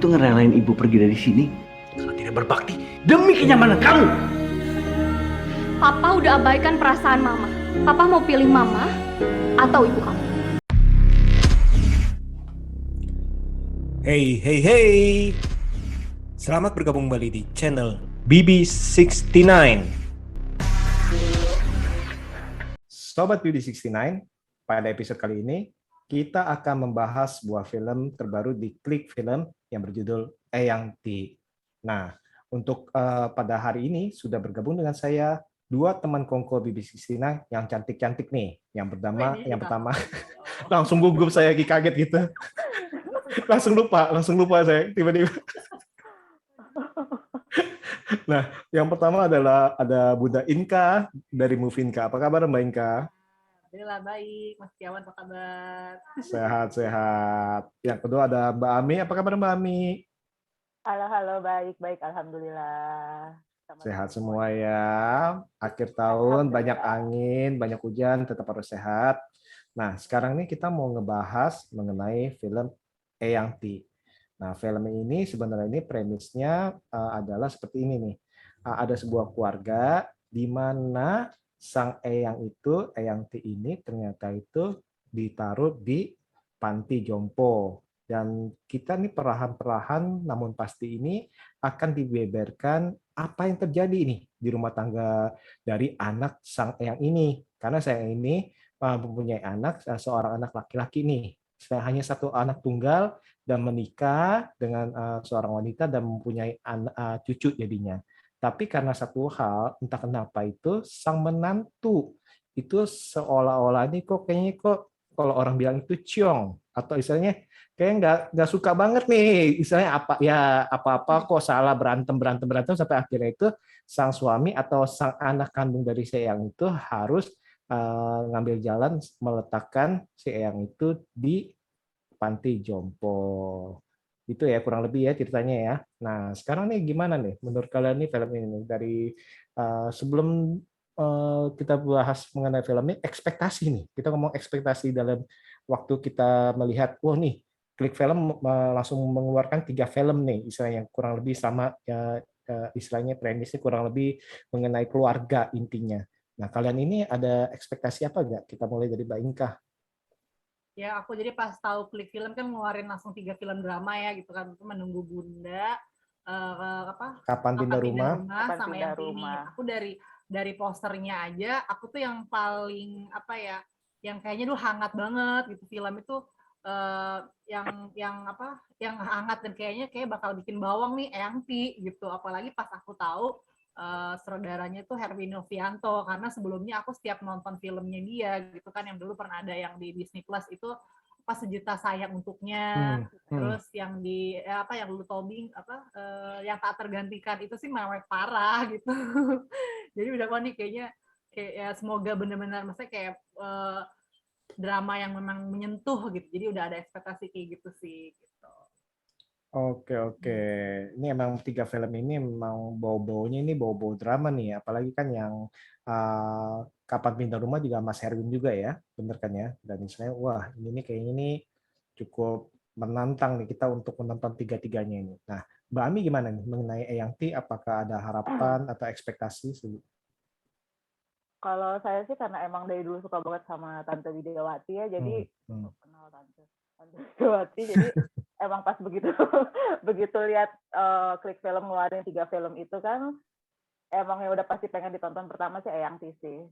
Itu ngerelain ibu pergi dari sini kalau tidak berbakti demi kenyamanan kamu. Papa udah abaikan perasaan mama. Papa mau pilih mama atau ibu kamu. Hey, hey, hey. Selamat bergabung kembali di channel BB69. Sobat BB69, pada episode kali ini kita akan membahas sebuah film terbaru di Klik Film yang berjudul Eyang Ti. Nah, untuk pada hari ini sudah bergabung dengan saya dua teman kongko BB69 yang cantik-cantik nih. Yang pertama langsung gugup saya kaget gitu. langsung lupa saya tiba-tiba. Nah, yang pertama adalah ada Bunda Inka dari Movinka. Apa kabar Mbak Inka? Alhamdulillah baik, Mas Tiawan apa kabar? Sehat-sehat. Yang kedua ada Mbak Ami. Apa kabar Mbak Ami? Halo, baik, alhamdulillah. Sehat semua ya. Akhir tahun banyak angin, banyak hujan, tetap harus sehat. Nah, sekarang nih kita mau ngebahas mengenai film Eyang Ti. Nah, film ini sebenarnya ini premisnya adalah seperti ini nih. Ada sebuah keluarga di mana sang Eyang itu, Eyang Ti ini ternyata itu ditaruh di panti jompo. Dan kita nih perlahan-perlahan namun pasti ini akan dibeberkan apa yang terjadi nih di rumah tangga dari anak sang Eyang ini. Karena sang Eyang ini mempunyai anak, seorang anak laki-laki nih. Saya hanya satu anak tunggal dan menikah dengan seorang wanita dan mempunyai cucu jadinya. Tapi karena satu hal, entah kenapa itu sang menantu itu seolah-olah ini kok kayaknya kok kalau orang bilang itu ciong atau istilahnya kayak nggak suka banget nih istilahnya apa-apa kok salah berantem sampai akhirnya itu sang suami atau sang anak kandung dari si Eyang itu harus ngambil jalan meletakkan si Eyang itu di panti jompo. Itu ya kurang lebih ya ceritanya ya. Nah, sekarang nih gimana nih menurut kalian nih film ini nih? Dari sebelum kita bahas mengenai film ini, ekspektasi nih. Kita ngomong ekspektasi dalam waktu kita melihat, wah nih, Klik Film langsung mengeluarkan 3 film nih, istilahnya yang kurang lebih sama istilahnya premisnya kurang lebih mengenai keluarga intinya. Nah, kalian ini ada ekspektasi apa enggak? Kita mulai dari Mbak Inka. Ya aku jadi pas tahu Klik Film kan ngeluarin langsung 3 film drama ya gitu kan, itu Menunggu Bunda, Kapan Pindah Rumah sama yang ini. Aku dari posternya aja, aku tuh yang paling apa ya, yang kayaknya dulu hangat banget gitu film itu yang hangat dan kayaknya bakal bikin bawang nih Eyang Ti gitu. Apalagi pas aku tahu saudaranya tuh Herwi Novianto karena sebelumnya aku setiap nonton filmnya dia gitu kan yang dulu pernah ada yang di Disney Plus itu pas Sejuta Sayang Untuknya terus yang di yang dulu Tobing yang Tak Tergantikan itu sih mewek parah gitu. Jadi udah kok nih kayaknya ya, semoga benar-benar maksudnya kayak drama yang memang menyentuh gitu. Jadi udah ada ekspektasi kayak gitu sih gitu. Oke. Ini emang 3 film ini memang bau-baunya ini bau-bau drama nih. Apalagi kan yang Kapan Pindah Rumah juga Mas Herwin juga ya, bener kan ya? Dan misalnya, wah ini nih kayaknya ini cukup menantang nih kita untuk menonton tiga-tiganya ini. Nah, Mbak Ami gimana nih mengenai Eyang Ti? Apakah ada harapan atau ekspektasi? Kalau saya sih karena emang dari dulu suka banget sama Tante Widiawati ya, jadi kenal Tante Widiawati, jadi emang pas begitu begitu lihat Klik Film ngeluarin 3 film itu kan, emang yang udah pasti pengen ditonton pertama sih Eyang Ti sih.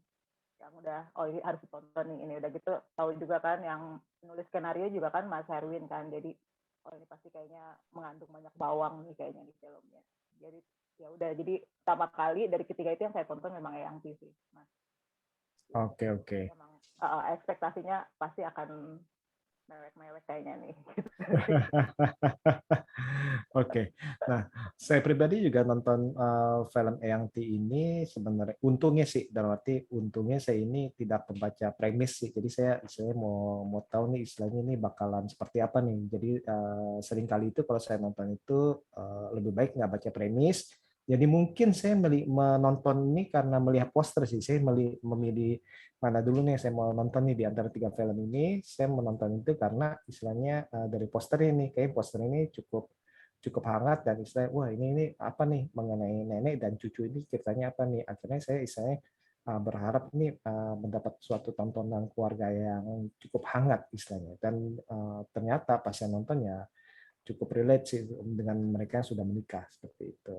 Yang udah, oh ini harus ditonton nih, ini udah gitu tahu juga kan yang nulis skenario juga kan Mas Herwin kan, jadi oh ini pasti kayaknya mengandung banyak bawang nih kayaknya di filmnya. Jadi ya udah, jadi pertama kali dari ketiga itu yang saya tonton memang Eyang Ti sih, Mas. Oke. Memang ekspektasinya pasti akan mewek-mewek kayaknya nih. Oke. Nah, saya pribadi juga nonton film Eyang Ti ini sebenarnya untungnya sih, dalam arti untungnya saya ini tidak membaca premis sih. Jadi saya mau tahu nih istilahnya ini bakalan seperti apa nih. Jadi seringkali itu kalau saya nonton itu lebih baik nggak baca premis. Jadi mungkin saya menonton ini karena melihat poster sih. Saya memilih mana dulu nih saya mau nonton nih di antara 3 film ini. Saya menonton itu karena istilahnya dari poster ini, kayak poster ini cukup cukup hangat dan istilahnya wah ini apa nih mengenai nenek dan cucu ini ceritanya apa nih, akhirnya saya istilahnya berharap ini mendapat suatu tontonan keluarga yang cukup hangat istilahnya, dan ternyata pas saya nonton ya cukup relate sih dengan mereka yang sudah menikah seperti itu.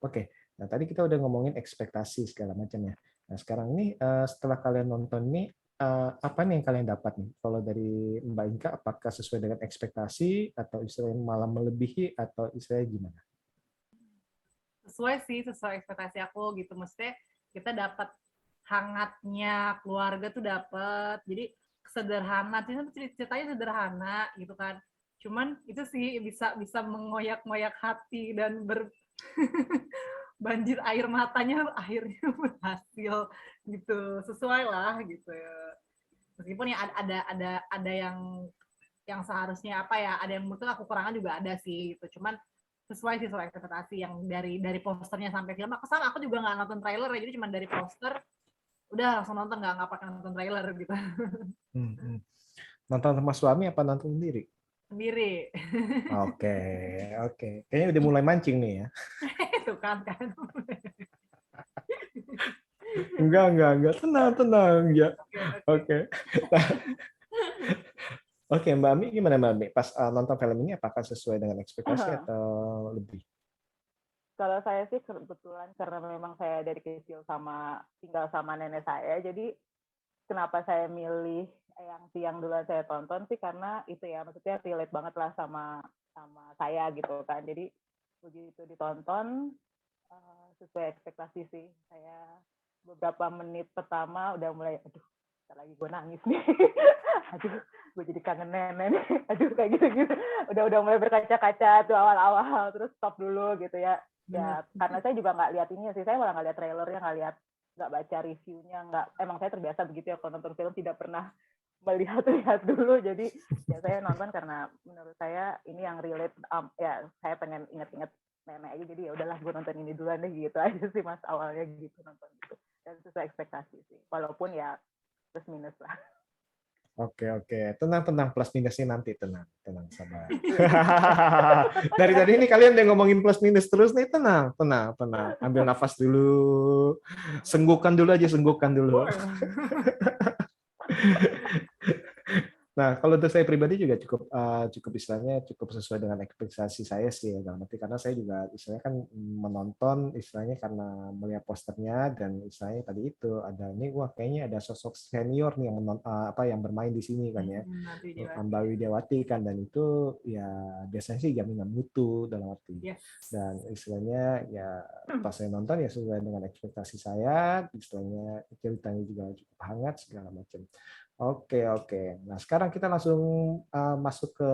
Oke, nah tadi kita udah ngomongin ekspektasi segala macam ya. Nah sekarang ini setelah kalian nonton ini apa nih yang kalian dapat nih? Kalau dari Mbak Inka, apakah sesuai dengan ekspektasi atau istilahnya malah melebihi atau istilahnya gimana? Sesuai ekspektasi aku gitu. Maksudnya kita dapat hangatnya keluarga tuh dapat. Jadi sederhana, ceritanya sederhana gitu kan. Cuman itu sih bisa mengoyak-ngoyak hati dan banjir air matanya akhirnya berhasil gitu. Sesuai lah gitu ya. Meskipun ya ada yang seharusnya apa ya, ada yang menurut aku kekurangan juga ada sih gitu. Cuman sesuai ekspektasi yang dari posternya sampai film. Aku juga nggak nonton trailer ya, jadi cuma dari poster udah langsung nonton, nggak pakai nonton trailer gitu. Nonton sama suami apa nonton sendiri? Sendiri. Oke. Kayaknya udah mulai mancing nih ya. Tuh kan. Enggak. Tenang ya. Oke. Oke, Mbak Ami gimana Mbak Ami? Pas nonton film ini apakah sesuai dengan ekspektasi atau lebih? Kalau saya sih kebetulan karena memang saya dari kecil tinggal sama nenek saya, jadi kenapa saya milih yang duluan saya tonton sih karena itu ya, maksudnya relate banget lah sama saya gitu kan. Jadi begitu ditonton sesuai ekspektasi sih. Saya beberapa menit pertama udah mulai, aduh, bentar lagi gue nangis nih. Aduh, gue jadi kangen nenek nih. Aduh, kayak gitu-gitu. Udah mulai berkaca-kaca tuh awal-awal, terus stop dulu gitu ya. Ya, karena saya juga nggak lihat ini sih, saya malah nggak lihat trailernya, nggak baca reviewnya, emang saya terbiasa begitu ya, kalau nonton film tidak pernah melihat dulu, jadi ya saya nonton karena menurut saya ini yang relate, ya saya pengen inget-inget nenek aja, jadi ya udahlah gue nonton ini duluan deh gitu aja sih mas, awalnya gitu nonton gitu, dan sesuai ekspektasi sih, walaupun ya plus minus lah. Oke. Tenang, plus minusnya nanti, tenang, sabar. Dari tadi ini kalian udah ngomongin plus minus terus nih, tenang. Ambil nafas dulu. Senggukan dulu. Nah, kalau untuk saya pribadi juga cukup istilahnya cukup sesuai dengan ekspektasi saya sih ya, dalam arti karena saya juga istilahnya kan menonton istilahnya karena melihat posternya dan istilahnya tadi itu ada nih, wah kayaknya ada sosok senior nih yang bermain di sini kan ya, Mbak Widiawati kan, dan itu ya biasanya sih jaminan mutu dalam arti dan istilahnya ya pas saya nonton ya sesuai dengan ekspektasi saya, istilahnya ceritanya juga cukup hangat segala macam. Oke. Nah, sekarang kita langsung masuk ke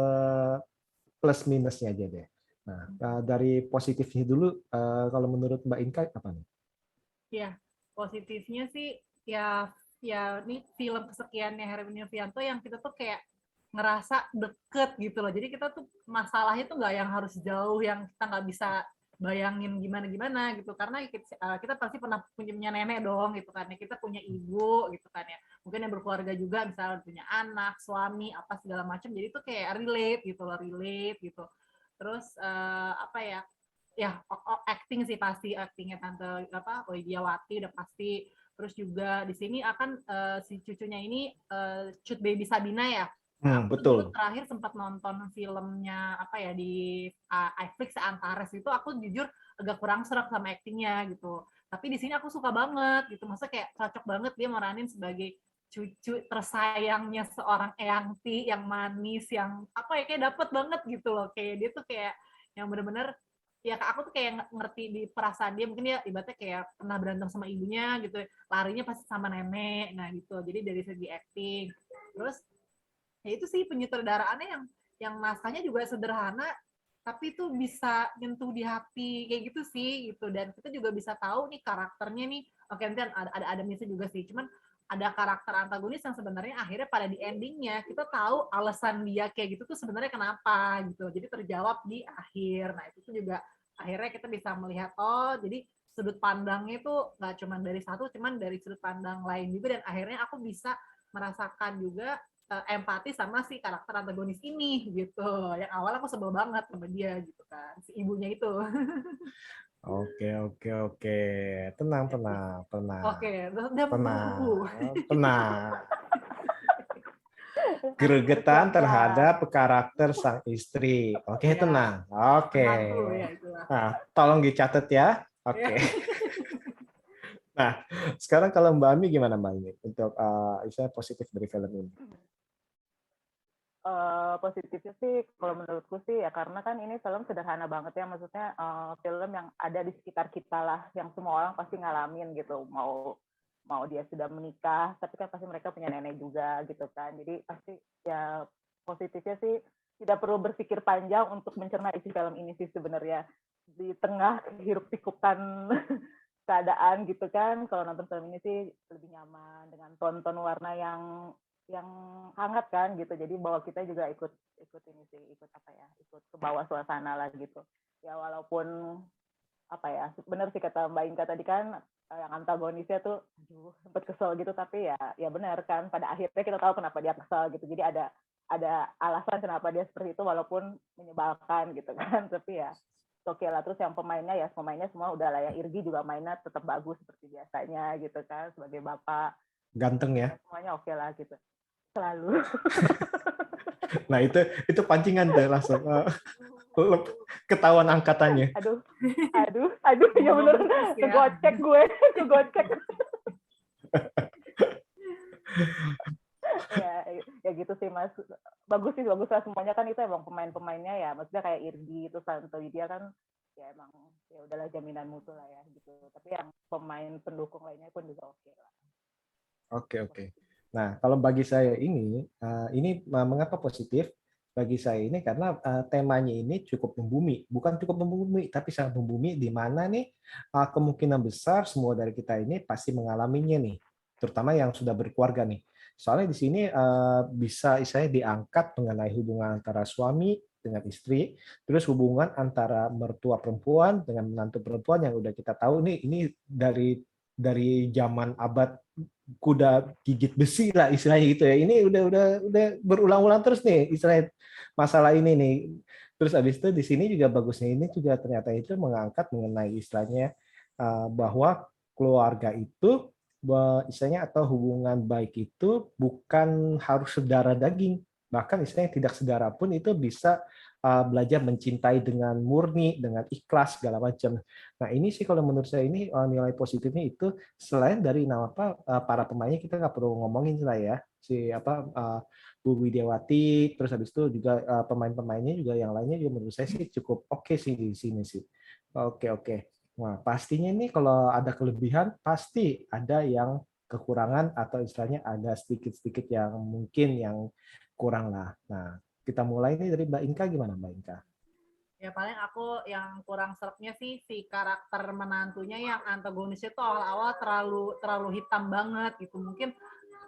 plus minusnya aja deh. Nah, dari positifnya dulu, kalau menurut Mbak Inka apa nih? Ya, positifnya sih ya ini film kesekiannya Herwin Novianto yang kita tuh kayak ngerasa deket gitu loh. Jadi kita tuh masalahnya tuh nggak yang harus jauh, yang kita nggak bisa bayangin gimana gitu, karena kita pasti pernah punya nenek dong gitu kan ya, kita punya ibu gitu kan ya, mungkin yang berkeluarga juga, misalnya punya anak, suami, apa segala macam, jadi itu kayak relate gitu. Terus apa ya acting sih, pasti actingnya tante Widiawati udah pasti. Terus juga di sini akan si cucunya ini Cut Baby Sabina ya. Nah, aku betul. dulu terakhir sempat nonton filmnya di iFlix Antares itu, aku jujur agak kurang serak sama aktingnya gitu. Tapi di sini aku suka banget gitu, maksudnya kayak cocok banget dia meranin sebagai cucu tersayangnya seorang Eyang Ti yang manis, yang kayak dapet banget gitu loh, kayak dia tuh kayak yang bener-bener ya, aku tuh kayak ngerti di perasaan dia, mungkin dia ibaratnya kayak pernah berantem sama ibunya gitu, larinya pasti sama nenek, nah gitu. Jadi dari segi acting, terus ya itu sih penyutradaraannya yang naskahnya juga sederhana tapi itu bisa nyentuh di hati kayak gitu sih gitu, dan kita juga bisa tahu nih karakternya nih. Oke, nanti ada minusnya juga sih, cuman ada karakter antagonis yang sebenarnya akhirnya pada di endingnya kita tahu alasan dia kayak gitu tuh sebenarnya kenapa gitu, jadi terjawab di akhir. Nah itu tuh juga akhirnya kita bisa melihat jadi sudut pandangnya itu nggak cuma dari satu, cuman dari sudut pandang lain juga, dan akhirnya aku bisa merasakan juga empati sama si karakter antagonis ini gitu. Yang awal aku sebel banget sama dia gitu kan, si ibunya itu. Oke. Tenang. Oke, udah Tenang. Gregetan terhadap karakter sang istri. Oke, Ya, tenang. Oke. menantu ya itulah. Nah, tolong dicatat ya. Oke. Nah, sekarang kalau Mbak Ami gimana Mbak Ami untuk istilah positif dari film ini? Positifnya sih kalau menurutku sih ya karena kan ini film sederhana banget ya, maksudnya film yang ada di sekitar kita lah, yang semua orang pasti ngalamin gitu, mau dia sudah menikah tapi kan pasti mereka punya nenek juga gitu kan, jadi pasti ya positifnya sih tidak perlu berpikir panjang untuk mencerna isi film ini sih sebenarnya, di tengah hiruk pikukan keadaan gitu kan. Kalau nonton film ini sih lebih nyaman dengan tonton warna yang hangat kan gitu, jadi bawa kita juga ikut ini sih, ikut ke bawah suasana lah gitu ya. Walaupun benar sih kata Mbak Inka tadi kan, yang antagonisnya tuh sempat kesel gitu, tapi ya benar kan pada akhirnya kita tahu kenapa dia kesel gitu, jadi ada alasan kenapa dia seperti itu walaupun menyebalkan gitu kan. Tapi ya oke lah. Terus yang pemainnya semua udah lah ya, Irgi juga mainnya tetap bagus seperti biasanya gitu kan, sebagai bapak Ganteng ya. semuanya oke lah gitu selalu. Nah, itu pancingan deh langsung. Ketahuan angkatannya. Aduh, ya bener, kegocek gue. ya gitu sih Mas. Bagus lah semuanya kan, itu emang pemain-pemainnya ya, maksudnya kayak Irgi itu Santo Widya kan ya emang ya udahlah jaminan mutu lah ya gitu. Tapi yang pemain pendukung lainnya pun juga oke lah. Oke. Nah, kalau bagi saya ini mengapa positif? Bagi saya ini karena temanya ini cukup membumi, bukan cukup membumi, tapi sangat membumi, di mana nih kemungkinan besar semua dari kita ini pasti mengalaminya nih, terutama yang sudah berkeluarga nih. Soalnya di sini bisa saya diangkat mengenai hubungan antara suami dengan istri, terus hubungan antara mertua perempuan dengan menantu perempuan yang udah kita tahu nih, ini dari zaman abad kuda gigit besi lah istilahnya gitu ya. Ini udah berulang-ulang terus nih istilah masalah ini nih. Terus habis itu di sini juga bagusnya ini juga ternyata itu mengangkat mengenai istilahnya bahwa keluarga itu istilahnya atau hubungan baik itu bukan harus saudara daging. Bahkan istilahnya tidak saudara pun itu bisa belajar mencintai dengan murni, dengan ikhlas segala macam. Nah, ini sih kalau menurut saya ini nilai positifnya itu, selain dari nama para pemainnya kita nggak perlu ngomongin lah ya, Bu Widiawati, terus habis itu juga pemain-pemainnya juga yang lainnya juga menurut saya sih cukup oke sih di sini sih. Oke. Nah, pastinya ini kalau ada kelebihan pasti ada yang kekurangan atau istilahnya ada sedikit-sedikit yang mungkin yang kurang lah. Nah, kita mulai nih dari Mbak Inka, gimana Mbak Inka? Ya paling aku yang kurang seretnya sih si karakter menantunya yang antagonisnya tuh awal-awal terlalu hitam banget gitu. Mungkin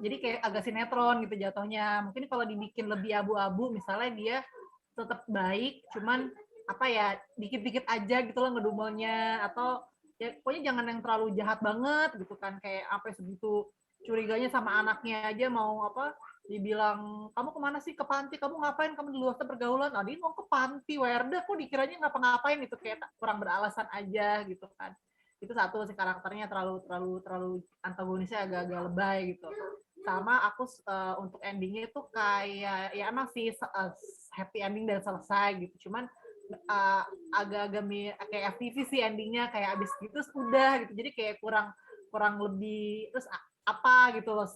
jadi kayak agak sinetron gitu jatuhnya. Mungkin kalau dibikin lebih abu-abu, misalnya dia tetap baik, cuman dikit-dikit aja gitu loh ngedumelnya, atau ya pokoknya jangan yang terlalu jahat banget gitu kan, kayak segitu curiganya sama anaknya aja, mau dibilang kamu kemana sih, ke panti, kamu ngapain, kamu di luar pergaulan, dia mau ke panti, Werda kok dikiranya ngapa-ngapain gitu, kayak kurang beralasan aja gitu kan. Itu satu sih, karakternya terlalu antagonisnya agak-agak lebay gitu. Sama aku untuk endingnya itu kayak ya emang sih happy ending dan selesai gitu, cuman agak-agak kayak FTV sih endingnya, kayak abis gitu udah gitu, jadi kayak kurang lebih. Terus gitu loh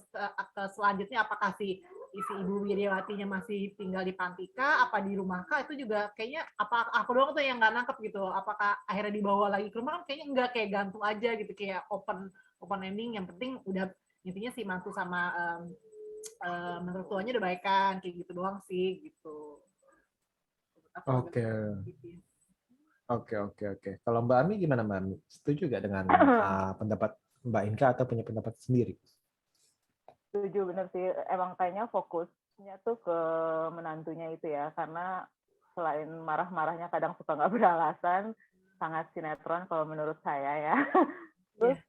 selanjutnya, apakah si Ibu Widiawatinya masih tinggal di Pantika, apa di rumah kah, itu juga kayaknya aku doang tuh yang nggak nangkep gitu, apakah akhirnya dibawa lagi ke rumah, kan kayaknya nggak, kayak gantung aja gitu, kayak open ending. Yang penting udah intinya si mantu sama menurut tuanya udah baikan, kayak gitu doang sih gitu. Oke. Kalau Mbak Ami gimana Mbak Ami? Setuju nggak dengan pendapat Mbak Inka atau punya pendapat sendiri? Setuju, bener sih. Emang kayaknya fokusnya tuh ke menantunya itu ya, karena selain marah-marahnya kadang suka nggak beralasan, sangat sinetron kalau menurut saya ya. Terus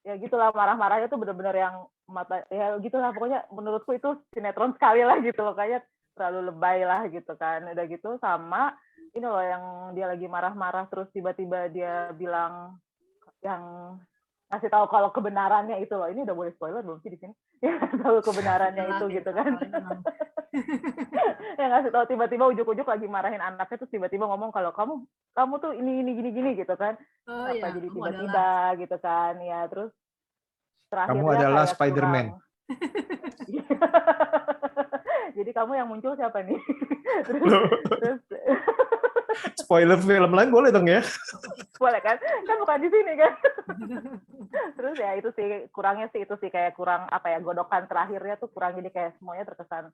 ya gitulah, marah-marahnya tuh bener-bener yang mata ya gitulah, pokoknya menurutku itu sinetron sekali lah gitu loh, kayak terlalu lebay lah gitu kan. Udah gitu sama ini loh yang dia lagi marah-marah terus tiba-tiba dia bilang yang ngasih tahu kalau kebenarannya itu loh. Ini udah boleh spoiler belum sih di sini? Yang ngasih tahu kebenarannya itu gitu kan. Yang ngasih tahu tiba-tiba ujuk-ujuk lagi marahin anaknya terus tiba-tiba ngomong kalau kamu tuh ini gini gitu kan. Oh Kenapa ya, jadi kamu tiba-tiba adalah. gitu kan. Ya terus Kamu terakhirnya adalah kayak Spider-Man. kurang. Jadi kamu yang muncul siapa nih? terus Spoiler film lain boleh dong ya? boleh kan bukan di sini kan. Terus ya itu sih kurangnya sih, itu sih kayak kurang apa ya, godokan terakhirnya tuh kurang, jadi kayak semuanya terkesan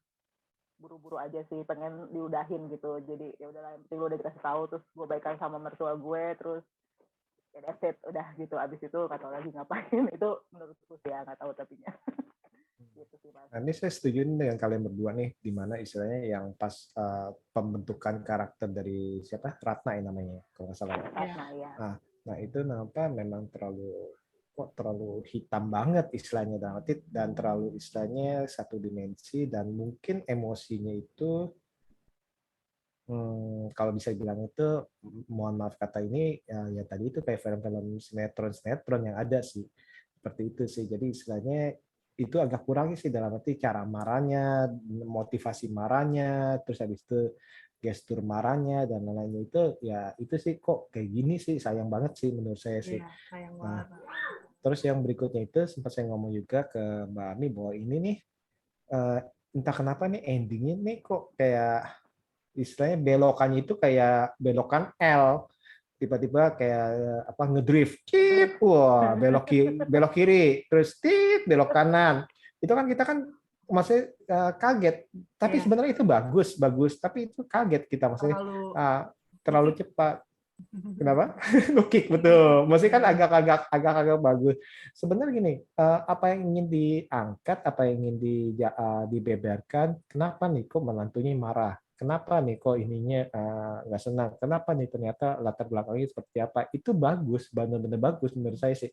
buru-buru aja sih, pengen diudahin gitu. Jadi ya udahlah, yang penting gue udah dikasih tahu, terus gue baikan sama mertua gue, terus ya that's it, udah gitu. Abis itu nggak tahu lagi ngapain. Itu menurutku sih ya, nggak tahu tapinya. Gitu sih Mas. Nah, ini saya setuju dengan kalian berdua nih, di mana istilahnya yang pas pembentukan karakter dari siapa, Ratna ya namanya, kalau nggak salah. Ratna ya. Nah itu kenapa memang terlalu hitam banget istilahnya, dan terlalu istilahnya satu dimensi, dan mungkin emosinya itu kalau bisa bilang itu, mohon maaf kata ini ya tadi itu kayak film-film sinetron yang ada sih, seperti itu sih. Jadi istilahnya itu agak kurang sih dalam arti cara marahnya, motivasi marahnya, terus habis itu gestur marahnya dan lain-lainnya itu ya itu sih kok kayak gini sih, sayang banget sih menurut saya sih. Iya, sayang Nah, banget. terus yang berikutnya itu sempat saya ngomong juga ke Mbak Ami bahwa ini nih entah kenapa nih endingnya nih kok kayak istilahnya belokannya itu kayak belokan L, tiba-tiba kayak apa ngedrift, tit, wah belok kiri, terus tit belok kanan. Itu kan kita kan maksudnya kaget, tapi sebenarnya itu bagus, tapi itu kaget kita maksudnya terlalu cepat. Kenapa? Nukik betul. Maksudnya kan agak bagus. Sebenarnya gini, apa yang ingin diangkat, apa yang ingin dibeberkan, kenapa nih kok menantunya marah? Kenapa nih kok ininya nggak senang? Kenapa nih ternyata latar belakangnya seperti apa? Itu bagus, benar-benar bagus menurut saya sih.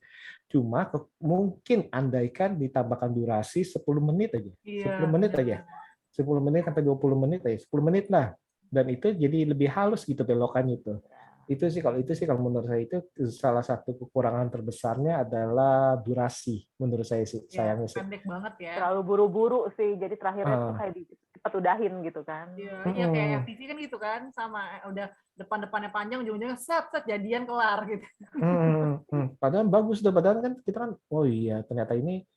Cuma mungkin andaikan ditambahkan durasi 10 menit aja. 10 menit aja. 10 menit sampai 20 menit aja. 10 menit lah. Dan itu jadi lebih halus gitu belokannya itu. Itu sih kalau menurut saya itu salah satu kekurangan terbesarnya adalah durasi menurut saya sih, sayangnya sih. Pendek banget ya. Terlalu buru-buru sih, jadi terakhirnya tuh kayak cepat udahin gitu kan. Iya kayak TV kan gitu kan, sama udah depannya panjang, ujung-ujungnya set jadian kelar gitu. Padahal bagus tuh, padahal kan kita kan oh iya ternyata ini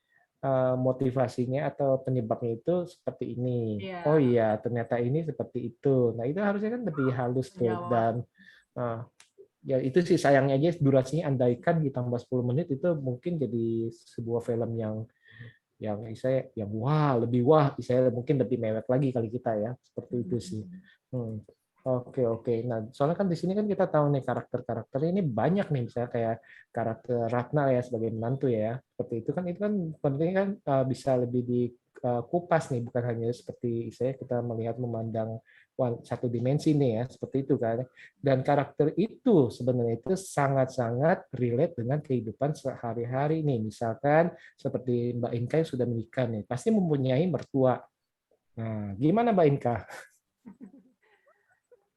motivasinya atau penyebabnya itu seperti ini. Oh iya ternyata ini seperti itu. Nah itu harusnya kan lebih halus tuh. Dan ya itu sih sayangnya aja durasinya, andaikan ditambah 10 menit itu mungkin jadi sebuah film yang saya lebih saya mungkin lebih mewek lagi kali kita ya, seperti itu sih. Oke. Nah, soalnya kan di sini kan kita tahu nih karakter ini banyak nih, misalnya kayak karakter Ratna ya sebagai menantu ya. Seperti itu kan penting kan bisa lebih dikupas nih, bukan hanya seperti saya kita melihat memandang satu dimensi nih ya, seperti itu kan. Dan karakter itu sebenarnya itu sangat-sangat relate dengan kehidupan sehari-hari nih. Misalkan seperti Mbak Inka yang sudah menikah nih, pasti mempunyai mertua. Nah, gimana Mbak Inka?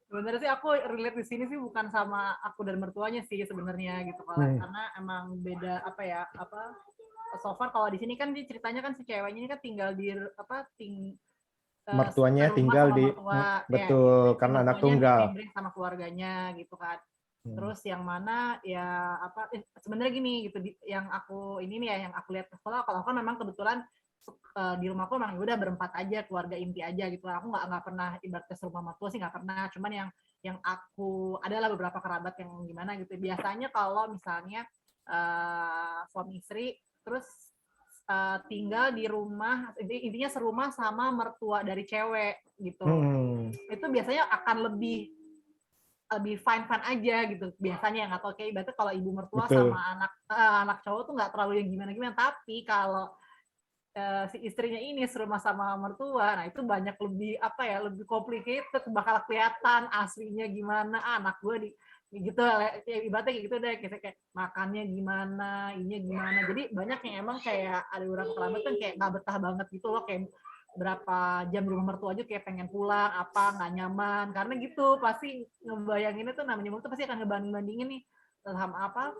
Sebenarnya sih aku relate di sini sih bukan sama aku dan mertuanya sih sebenarnya gitu, karena emang beda so far kalau di sini kan ceritanya kan si ceweknya ini kan tinggal di mertuanya tinggal di mertua, betul ya, karena anak tunggal sama keluarganya gitu kan. Terus yang mana ya sebenarnya gini gitu, yang aku ini nih ya yang aku lihat ke sekolah, kalau kan memang kebetulan di rumahku memang udah berempat aja, keluarga inti aja gitu. Aku nggak pernah ibaratnya serumah mertua sih, nggak pernah. Cuman yang aku adalah beberapa kerabat yang gimana gitu. Biasanya kalau misalnya suami istri terus tinggal di rumah, intinya serumah sama mertua dari cewek gitu. Itu biasanya akan lebih fine aja gitu biasanya, nggak tahu kayak ibaratnya kalau ibu mertua sama anak cowok tuh nggak terlalu yang gimana. Tapi kalau si istrinya ini serumah sama mertua, nah itu banyak lebih apa ya, lebih complicated, bakal kelihatan aslinya gimana, anak gue gitu ya, ibaratnya kayak gitu deh, kayak makannya gimana, ininya gimana. Jadi banyak yang emang kayak ada beberapa kerabat kan kayak nggak betah banget gitu loh, kayak berapa jam di rumah mertua aja kayak pengen pulang, apa nggak nyaman, karena gitu pasti ngebayanginnya tuh namanya mertua pasti akan ngebanding-bandingin nih sama apa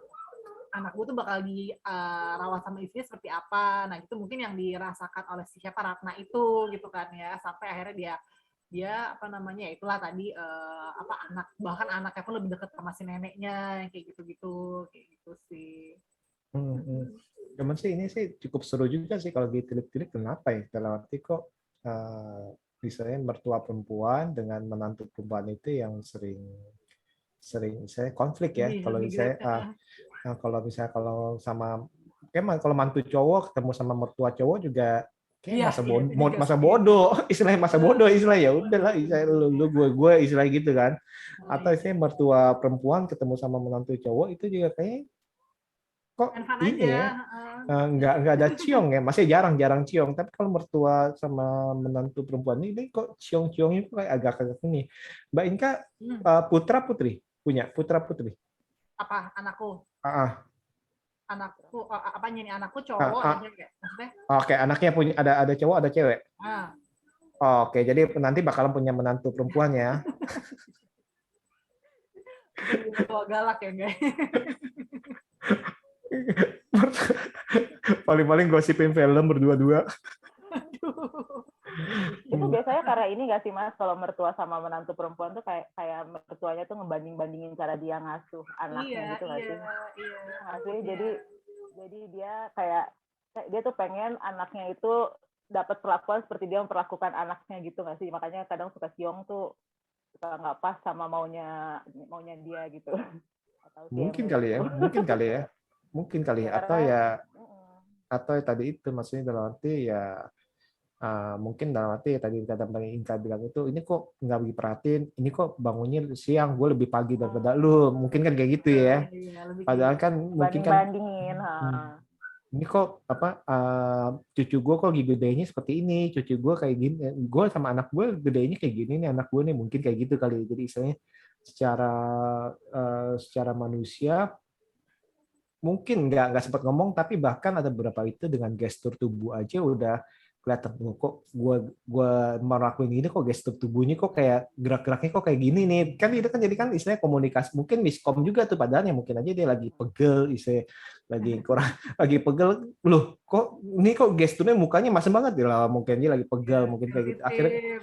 anak gue tuh bakal dirawat sama istrinya seperti apa. Nah itu mungkin yang dirasakan oleh si siapa Ratna itu gitu kan ya, sampai akhirnya dia apa namanya ya itulah tadi apa anak bahkan anaknya pun lebih dekat sama si neneknya kayak gitu sih. Cuman sih ini sih cukup seru juga sih kalau ditilik-tilik, kenapa ya dalam arti kok misalnya mertua perempuan dengan menantu perempuan itu yang sering saya konflik ya. Kalau saya kalau misalnya kalau sama kayak kalau mantu cowok ketemu sama mertua cowok juga kayak masa bodoh istilahnya, masa bodoh istilah, ya udahlah istilah lu gue istilah gitu kan. Atau saya mertua perempuan ketemu sama menantu cowok itu juga kayak kok ini ya nggak ada ciong ya, masih jarang ciong. Tapi kalau mertua sama menantu perempuan ini kok ciongnya kayak agak ini. Mbak Inka putra putri apa anakku apanya nih, anakku cowok aja kayak maksudnya. Oke, anaknya punya ada cowok ada cewek. Oke, jadi nanti bakalan punya menantu perempuan ya. Tua galak ya guys. Paling gosipin film berdua-dua. Itu biasanya karena ini nggak sih Mas, kalau mertua sama menantu perempuan tuh kayak mertuanya tuh ngebanding-bandingin cara dia ngasuh anaknya gitu nggak sih? Iya. Jadi dia kayak dia tuh pengen anaknya itu dapat perlakuan seperti dia memperlakukan anaknya gitu nggak sih? Makanya kadang suka ciong tuh suka nggak pas sama maunya dia gitu. Mungkin kali ya. Atau tadi itu maksudnya dalam arti ya mungkin dalam arti tadi kata Bang Inka bilang itu, ini kok nggak diperhatiin, ini kok bangunnya siang, gue lebih pagi daripada lu, mungkin kan kayak gitu ya. Padahal kan mungkin kan ini kok apa cucu gue kok gedenya seperti ini, cucu gue kayak gini, gue sama anak gue gedenya kayak gini nih, anak gue nih, mungkin kayak gitu kali. Jadi istilahnya secara manusia mungkin nggak sempat ngomong, tapi bahkan ada beberapa itu dengan gestur tubuh aja udah kelihatan kok gue melakukan ini, kok gestur tubuhnya kok kayak gerak-geraknya kok kayak gini nih, kan itu kan jadi kan istilahnya komunikasi, mungkin miskom juga tuh, padahal ya mungkin aja dia lagi pegel, lagi kurang lagi pegel, loh kok ini kok gesturnya mukanya masem banget ya, mungkin dia lagi pegel, mungkin kayak gitu akhirnya.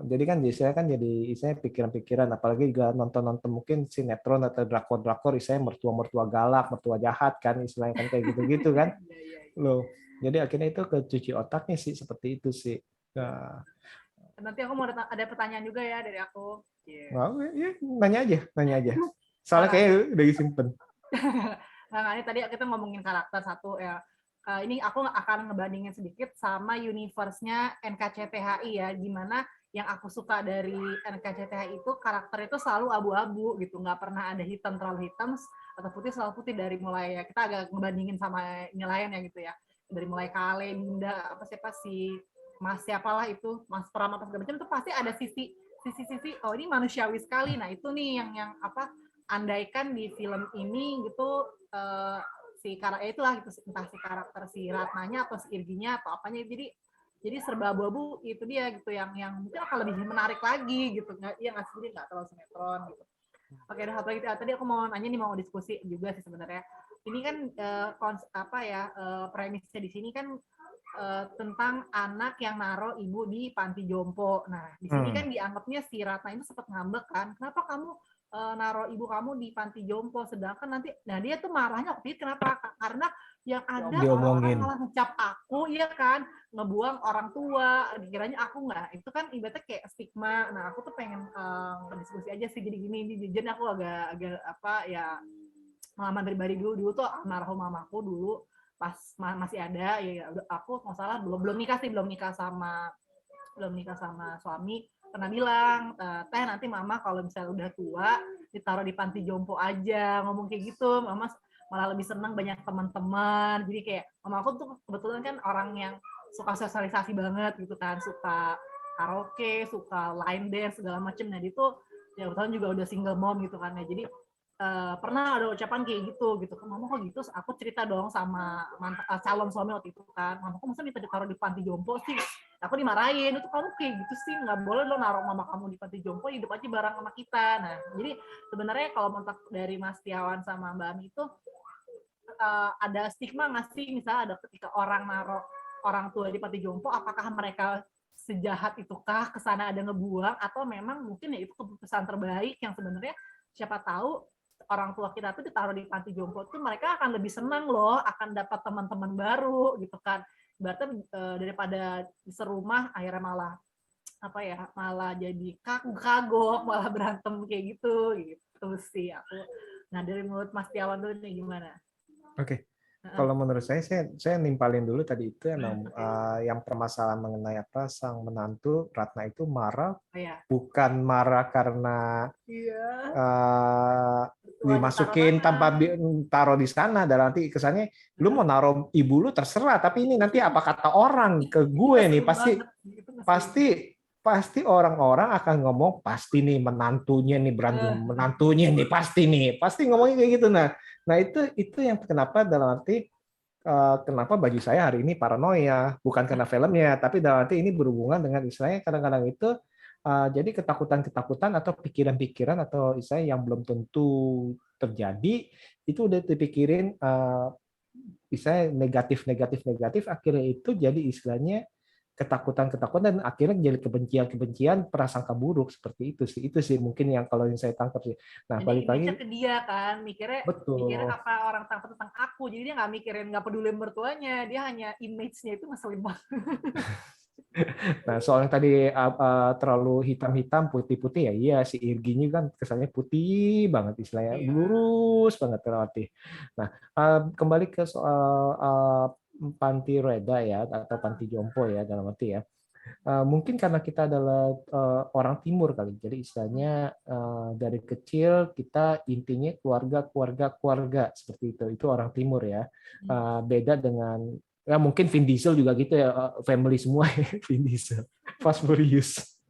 Jadi kan biasanya kan jadi istilahnya pikiran-pikiran, apalagi juga nonton mungkin sinetron atau drakor istilahnya mertua galak, mertua jahat kan istilahnya kan kayak gitu kan loh. Jadi akhirnya itu ke cuci otaknya sih, seperti itu sih. Nah, nanti aku mau ada pertanyaan juga ya dari aku. Ya, nanya aja. Soalnya kayak udah disimpan. Nah, ini tadi kita ngomongin karakter satu ya. Ini aku akan ngebandingin sedikit sama universe-nya NKCTHI ya, dimana yang aku suka dari NKCTHI itu karakter itu selalu abu-abu gitu, nggak pernah ada hitam terlalu hitam atau putih selalu putih, dari mulai ya kita agak ngebandingin sama ini lain ya gitu ya, dari mulai Kale, Dinda, siapa si Mas siapalah itu, Mas Pram apa segala macam, itu pasti ada sisi oh ini manusiawi sekali. Nah itu nih yang apa, andaikan di film ini gitu si karakter itulah gitu, entah si karakter si Ratnanya atau si Irginya atau apanya, jadi serba abu-abu itu dia gitu, yang mungkin akan lebih menarik lagi gitu, ya nggak sendiri, nggak terlalu sinetron gitu. Oke, ada satu lagi tadi aku mau nanya nih, mau diskusi juga sih sebenarnya. Ini kan premisnya di sini kan tentang anak yang naruh ibu di panti jompo. Nah, di sini kan dianggapnya si Ratna itu sempat ngambek kan, kenapa kamu naruh ibu kamu di panti jompo, sedangkan nanti, nah dia tuh marahnya waktu itu kenapa? Karena yang ada orang-orang malah ngecap aku, ya kan, ngebuang orang tua, dikiranya aku nggak, itu kan ibaratnya kayak stigma. Nah, aku tuh pengen diskusi aja sih, jadi gini, jujur aku agak apa ya, pengalaman pribadi dulu tuh almarhum mamaku dulu pas masih ada ya, aku nggak salah belum nikah sama suami, pernah bilang, teh nanti mama kalau misalnya udah tua ditaruh di panti jompo aja, ngomong kayak gitu. Mama malah lebih senang banyak teman-teman. Jadi kayak mama aku tuh kebetulan kan orang yang suka sosialisasi banget gitu kan, suka karaoke, suka line dance segala macem. Nah dia tuh ya kebetulan juga udah single mom gitu kan ya. Jadi pernah ada ucapan kayak gitu kan, mama kok gitu, aku cerita dong sama calon suami waktu itu kan, mama kok masa minta ditaruh di panti jompo sih, aku dimarahin, itu kamu kayak gitu sih, nggak boleh lo naruh mama kamu di panti jompo, hidup aja bareng sama kita. Nah jadi sebenarnya kalau mentak dari Mas Tiawan sama Mbak Ami itu ada stigma nggak sih, misalnya ada ketika orang naruh orang tua di panti jompo, apakah mereka sejahat itukah, kesana ada ngebuang, atau memang mungkin ya itu keputusan terbaik yang sebenarnya siapa tahu orang tua kita tuh ditaruh di panti jompo tuh mereka akan lebih senang loh, akan dapat teman-teman baru gitu kan. Berarti daripada serumah akhirnya malah malah jadi kagok, malah berantem kayak gitu sih aku. Nah dari mulut Mas Tiawan dulu nih gimana? Oke. Kalau menurut saya nimpalin dulu tadi itu emang yang permasalahan mengenai sang menantu Ratna itu marah, bukan marah karena dimasukin tanpa taruh di sana, dalam arti kesannya lu mau naruh ibu lu terserah, tapi ini nanti apa kata orang ke gue nih, pasti orang-orang akan ngomong pasti nih menantunya nih berantem, menantunya nih pasti ngomongnya kayak gitu. Nah itu yang kenapa dalam arti kenapa bagi saya hari ini paranoia, bukan karena filmnya, tapi dalam arti ini berhubungan dengan istilahnya kadang-kadang itu jadi ketakutan-ketakutan atau pikiran-pikiran atau istilahnya yang belum tentu terjadi itu udah dipikirin istilahnya negatif akhirnya itu jadi istilahnya ketakutan-ketakutan dan akhirnya jadi kebencian-kebencian, prasangka buruk seperti itu sih mungkin yang kalau yang saya tangkap sih. Nah, jadi balik lagi ke dia kan, mikirnya betul. apa orang takut tentang aku, jadi dia nggak mikirin, nggak peduli mertuanya, dia hanya image-nya itu ngeselin banget. Nah, soalnya tadi terlalu hitam-hitam, putih-putih ya, iya si Irginya kan kesannya putih banget istilahnya, lurus banget terlatih. Nah, kembali ke soal panti reda ya atau panti jompo ya dalam arti ya. Mungkin karena kita adalah orang timur kali, jadi istilahnya dari kecil kita intinya keluarga seperti itu orang timur ya. Beda dengan ya mungkin Vin Diesel juga gitu ya, family semua ya, Vin Diesel, Fast Furious.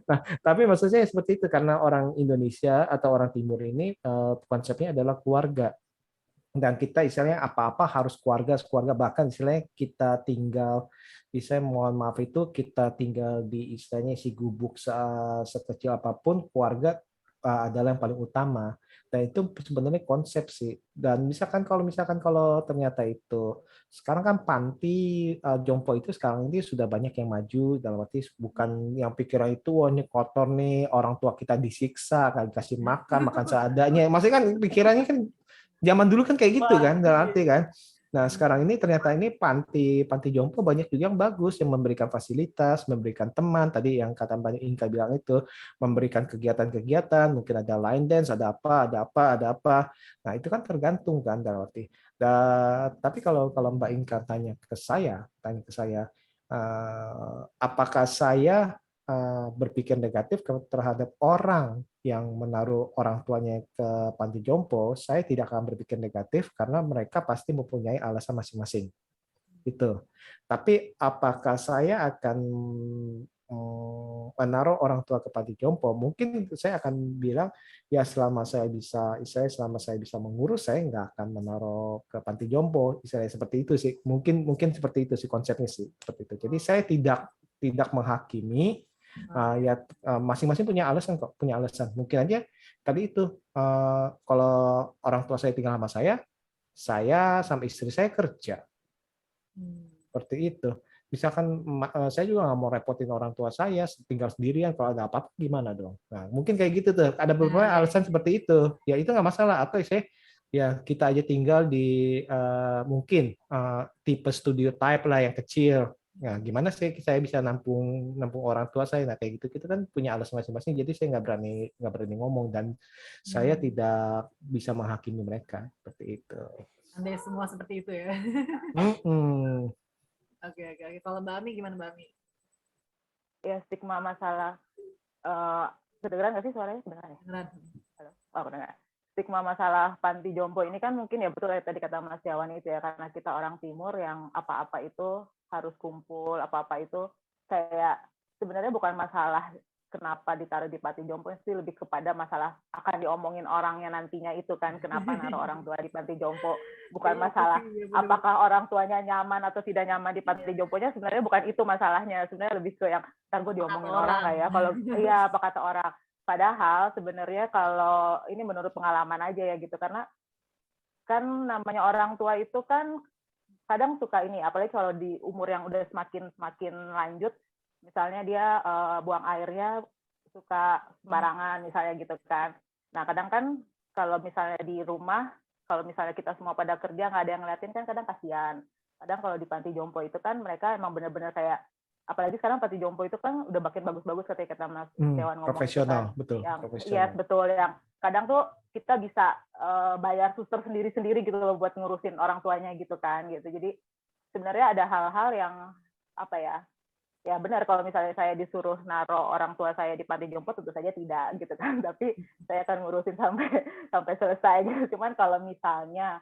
Nah, tapi maksud saya seperti itu karena orang Indonesia atau orang timur ini konsepnya adalah keluarga. Dan kita istilahnya apa-apa harus keluarga, bahkan istilahnya kita tinggal, istilahnya mohon maaf itu kita tinggal di istilahnya si gubuk sekecil apapun, keluarga adalah yang paling utama. Dan itu sebenarnya konsep sih. Dan misalkan kalau ternyata itu sekarang kan panti jompo itu sekarang ini sudah banyak yang maju, dalam arti bukan yang pikiran itu wah ini kotor nih, orang tua kita disiksa, kasih makan seadanya. Maksudnya kan pikirannya kan zaman dulu kan kayak gitu kan, dalam arti kan. Nah, sekarang ini ternyata ini panti jompo banyak juga yang bagus, yang memberikan fasilitas, memberikan teman, tadi yang kata Mbak Inka bilang itu, memberikan kegiatan-kegiatan, mungkin ada line dance, ada apa. Nah, itu kan tergantung kan, dalam arti. Tapi kalau Mbak Inka tanya ke saya, apakah saya berpikir negatif terhadap orang yang menaruh orang tuanya ke panti jompo, saya tidak akan berpikir negatif karena mereka pasti mempunyai alasan masing-masing. Itu. Tapi apakah saya akan menaruh orang tua ke panti jompo? Mungkin saya akan bilang ya selama saya bisa mengurus, saya nggak akan menaruh ke panti jompo. Istilahnya seperti itu sih. Mungkin seperti itu sih konsepnya sih. Seperti itu. Jadi saya tidak menghakimi. Ya masing-masing punya alasan kok, mungkin aja tadi itu kalau orang tua saya tinggal sama saya sama istri saya kerja seperti itu. Misalkan saya juga nggak mau repotin orang tua saya, tinggal sendirian, kalau ada apa-apa gimana dong. Nah mungkin kayak gitu tuh, ada beberapa alasan seperti itu, ya itu nggak masalah. Atau saya ya kita aja tinggal di mungkin tipe studio type lah yang kecil. Nah, gimana sih saya bisa nampung orang tua saya? Nah, kayak gitu kita kan punya alasan masing-masing. Jadi saya nggak berani ngomong dan saya tidak bisa menghakimi mereka seperti itu. Andai semua seperti itu ya. Oke. Kalau Mbak Ami gimana Mbak Ami? Ya stigma masalah kedengeran nggak sih suaranya? Kedengeran ya? Kedengeran. Halo. Oh, kedengeran. stigma masalah panti jompo ini kan mungkin ya betul ya tadi kata Mas Yawan itu ya, karena kita orang timur yang apa-apa itu harus kumpul, apa-apa itu kayak sebenarnya bukan masalah kenapa ditaruh di panti jompo sih, lebih kepada masalah akan diomongin orangnya nantinya itu kan, kenapa naruh orang tua di panti jompo, bukan masalah apakah orang tuanya nyaman atau tidak nyaman di panti jomponya, sebenarnya bukan itu masalahnya, sebenarnya lebih ke yang ntar gue diomongin orang nggak ya, kalau iya apa kata orang. Padahal sebenarnya kalau ini menurut pengalaman aja ya gitu, karena kan namanya orang tua itu kan kadang suka ini, apalagi kalau di umur yang udah semakin lanjut, misalnya dia buang airnya suka sembarangan misalnya gitu kan. Nah kadang kan kalau misalnya di rumah, kalau misalnya kita semua pada kerja nggak ada yang ngeliatin kan kadang kasihan. Kadang kalau di panti jompo itu kan mereka emang benar-benar kayak, apalagi sekarang panti jompo itu kan udah makin bagus-bagus ketika kita Mas Dewan ngomong profesional, kan, betul. Yang, profesional. Iya betul, yang kadang tuh kita bisa bayar suster sendiri-sendiri gitu loh buat ngurusin orang tuanya gitu kan gitu. Jadi sebenarnya ada hal-hal yang apa ya benar, kalau misalnya saya disuruh naruh orang tua saya di panti jompo tentu saja tidak gitu kan, tapi saya akan ngurusin sampai selesai gitu. Cuman kalau misalnya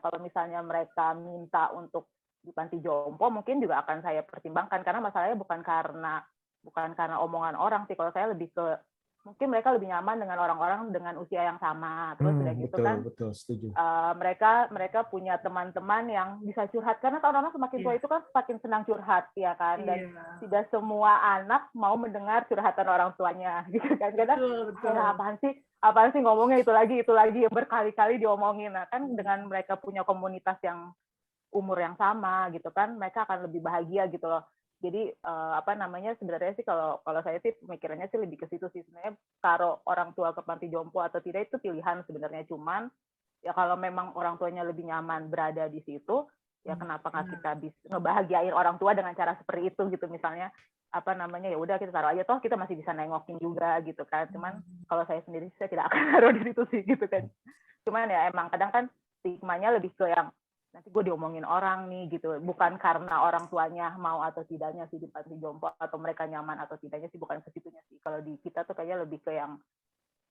kalau misalnya mereka minta untuk di panti jompo mungkin juga akan saya pertimbangkan, karena masalahnya bukan karena omongan orang sih, kalau saya lebih ke mungkin mereka lebih nyaman dengan orang-orang dengan usia yang sama, terus udah gitu betul, kan betul, setuju. mereka punya teman-teman yang bisa curhat, karena orang-orang semakin tua itu kan semakin senang curhat ya kan, dan tidak semua anak mau mendengar curhatan orang tuanya gitu kan, kadang apaan sih ngomongnya itu lagi yang berkali-kali diomongin. Nah kan dengan mereka punya komunitas yang umur yang sama gitu kan, mereka akan lebih bahagia gitu loh. Jadi sebenarnya sih kalau saya sih pemikirannya sih lebih ke situ sih, sebenarnya taruh orang tua ke panti jompo atau tidak itu pilihan sebenarnya, cuman ya kalau memang orang tuanya lebih nyaman berada di situ, ya kenapa nggak kita bisa ngebahagiain orang tua dengan cara seperti itu gitu, misalnya ya udah kita taruh aja, toh kita masih bisa nengokin juga gitu kan. Cuman kalau saya sendiri saya tidak akan taruh di situ sih gitu kan. Cuman ya emang kadang kan stigmanya lebih ke yang nanti gue diomongin orang nih gitu, bukan karena orang tuanya mau atau tidaknya sih di panti jompo, atau mereka nyaman atau tidaknya sih, bukan ke situnya sih. Kalau di kita tuh kayaknya lebih ke yang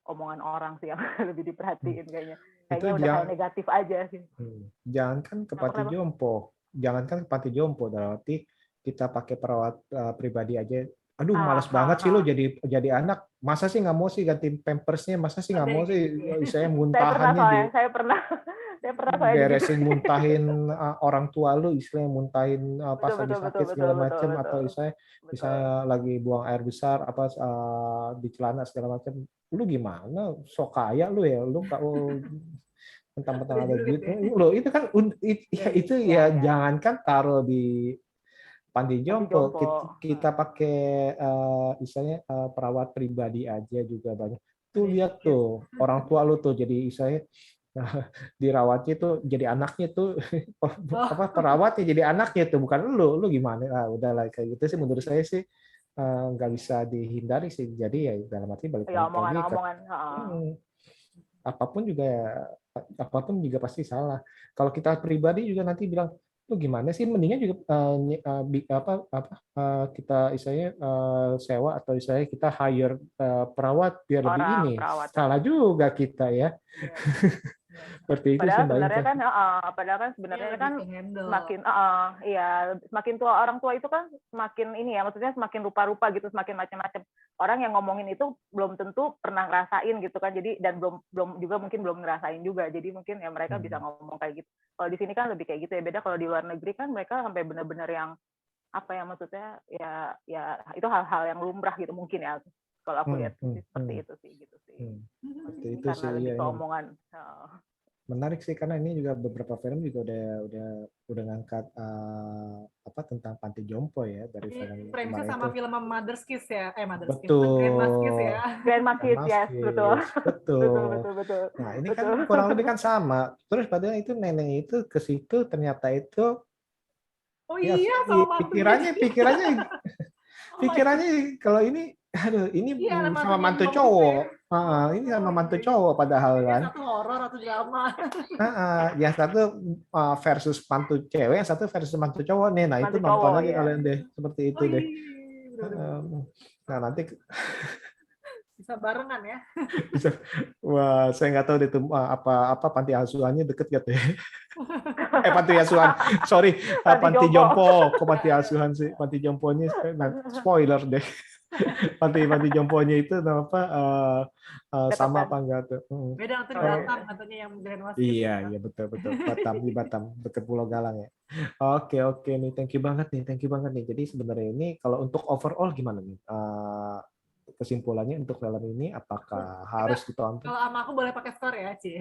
omongan orang sih yang lebih diperhatiin kayaknya udah kayak negatif aja sih. Jangankan ke panti jompo, berarti kita pakai perawat pribadi aja. Aduh, malas banget sih lo jadi anak. Masa sih nggak mau sih ganti pampersnya? Masa sih nggak mau sih saya muntahannya saya pernah beresin muntahin orang tua lu, istilahnya muntahin pas lagi sakit segala macam, atau bisa lagi buang air besar di celana segala macam. Lu gimana? Sok kaya lu ya, lu mentang-mentang ada duit. Lo itu kan itu ya jangankan taruh di panti jompo, kita pakai istilahnya perawat pribadi aja juga banyak. Tuh lihat tuh orang tua lu tuh jadi istilahnya dirawatnya tuh jadi anaknya tuh perawatnya jadi anaknya tuh bukan lu gimana. Udahlah kayak gitu sih menurut saya sih nggak bisa dihindari sih. Jadi ya dalam arti balik lagi apapun juga pasti salah. Kalau kita pribadi juga nanti bilang lu gimana sih, mendingan juga kita istilahnya sewa atau istilahnya kita hire perawat biar lebih ini. Salah juga kita ya. Seperti itu padahal sebenarnya kan semakin tua orang tua itu kan semakin ini ya, maksudnya semakin rupa-rupa gitu, semakin macam-macam. Orang yang ngomongin itu belum tentu pernah ngerasain gitu kan, jadi dan belum juga mungkin belum ngerasain juga, jadi mungkin ya mereka bisa ngomong kayak gitu. Kalau di sini kan lebih kayak gitu ya, beda kalau di luar negeri kan mereka sampai benar-benar yang maksudnya ya itu hal-hal yang lumrah gitu mungkin ya, kalau aku lihat seperti itu sih gitu sih. Seperti itu karena sih lebih ya, keomongan. Menarik sih karena ini juga beberapa film juga udah ngangkat tentang panti jompo ya dari film kemarin sama film Mother's Kiss ya, Grandma's Kiss ya, betul. Nah ini kan kurang lebih kan sama. Terus padahal itu nenek itu ke situ ternyata itu pikirannya kalau ini sama mantu cowok. Ini sama mantu cowok padahal kan. Satu horor atau drama. Yang satu versus mantu cewek, yang satu versus mantu cowok nih. Nah, itu nonton aja kalian deh seperti itu deh. Nah, nanti Bisa barengan ya. Bisa. Wah, saya nggak tahu deh tuh apa panti asuhannya deket gak ya? Panti asuhan, sorry, panti jompo. Kok panti asuhan sih? Panti jomponya, spoiler deh. Panti jomponya itu apa? Sama apa enggak tuh? Beda tuh di Batam katanya yang Grand Wasit. Iya, betul. Batam, di Batam, dekat Pulau Galang ya. Oke nih, thank you banget nih. Jadi sebenarnya ini kalau untuk overall gimana nih? Kesimpulannya untuk film ini apakah harus ditonton? Kalau sama aku boleh pakai skor ya, Ci.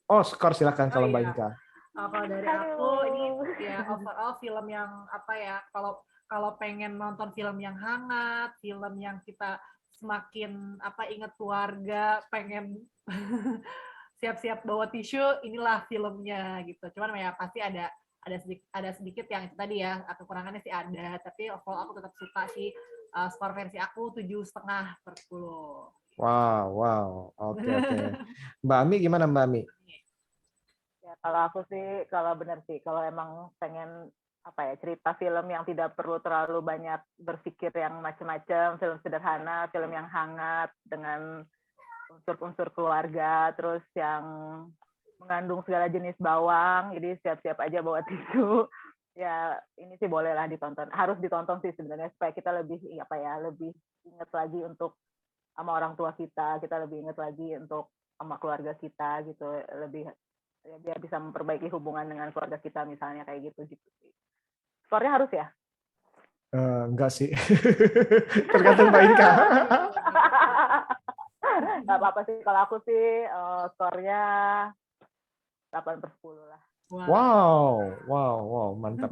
Oh, skor silakan kalau Mbak iya. Inka. Kalau dari aku ini ya overall film yang apa ya, kalau pengen nonton film yang hangat, film yang kita semakin ingat keluarga, pengen siap-siap bawa tisu, inilah filmnya gitu. Cuman ya pasti ada sedikit yang itu tadi ya, kekurangannya sih ada, tapi overall aku tetap suka sih. Skor versi aku 7,5/10. Wow. Oke. Mbak Ami gimana Mbak Ami? Ya, kalau aku sih, kalau benar sih, kalau emang pengen cerita film yang tidak perlu terlalu banyak berpikir yang macam-macam, film sederhana, film yang hangat dengan unsur-unsur keluarga, terus yang mengandung segala jenis bawang, jadi siap-siap aja bawa tisu. Ya ini sih bolehlah ditonton, harus ditonton sih sebenarnya supaya kita lebih lebih ingat lagi untuk sama orang tua kita lebih ingat lagi untuk sama keluarga kita gitu, lebih ya, biar bisa memperbaiki hubungan dengan keluarga kita misalnya kayak gitu sih. Skornya harus ya? Enggak sih, tergantung Mbak Inka. Nggak apa-apa sih, kalau aku sih skornya 8/10 lah. Wow, mantap.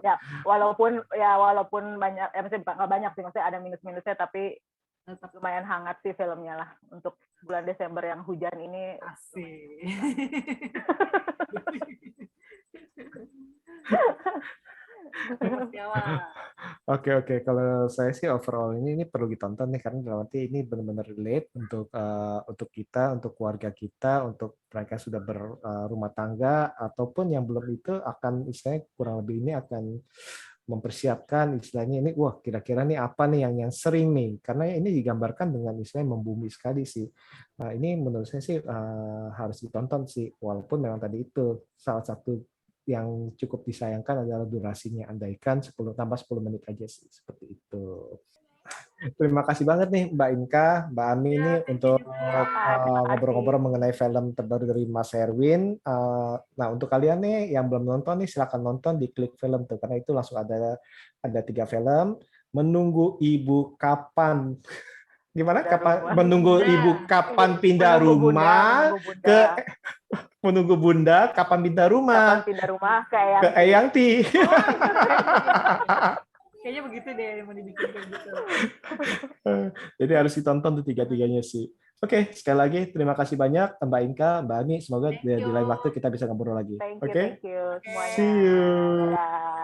Ya, walaupun banyak, maksudnya nggak banyak sih, maksudnya ada minus-minusnya, tapi tetap lumayan hangat sih filmnya lah untuk bulan Desember yang hujan ini. Asik. Oke. Kalau saya sih overall ini perlu ditonton nih karena dalam arti ini benar-benar relate untuk kita, untuk keluarga kita, untuk mereka sudah berumah tangga ataupun yang belum itu akan istilahnya kurang lebih ini akan mempersiapkan istilahnya ini kira-kira nih apa nih yang sering nih karena ini digambarkan dengan istilahnya membumi sekali sih. Ini menurut saya sih harus ditonton sih walaupun memang tadi itu salah satu yang cukup disayangkan adalah durasinya, andaikan 10 menit aja sih, seperti itu. Terima kasih banget nih Mbak Inka, Mbak Ami ini untuk ngobrol-ngobrol mengenai film terbaru dari Mas Erwin. Nah untuk kalian nih yang belum nonton nih silakan nonton di Klik Film tuh karena itu langsung ada 3 film. Menunggu Ibu Kapan? Gimana? Menunggu Ibu kapan pindah rumah ke menunggu Bunda kapan pindah rumah? Kapan pindah rumah ke Eyanti. Kayaknya begitu deh mau dibikin kayak gitu. Jadi harus ditonton tuh 3-3-nya sih. Oke, sekali lagi terima kasih banyak Mbak Inka, Mbak Ami. Semoga di lain waktu kita bisa ngobrol lagi. Thank you semuanya. See you. Dadah.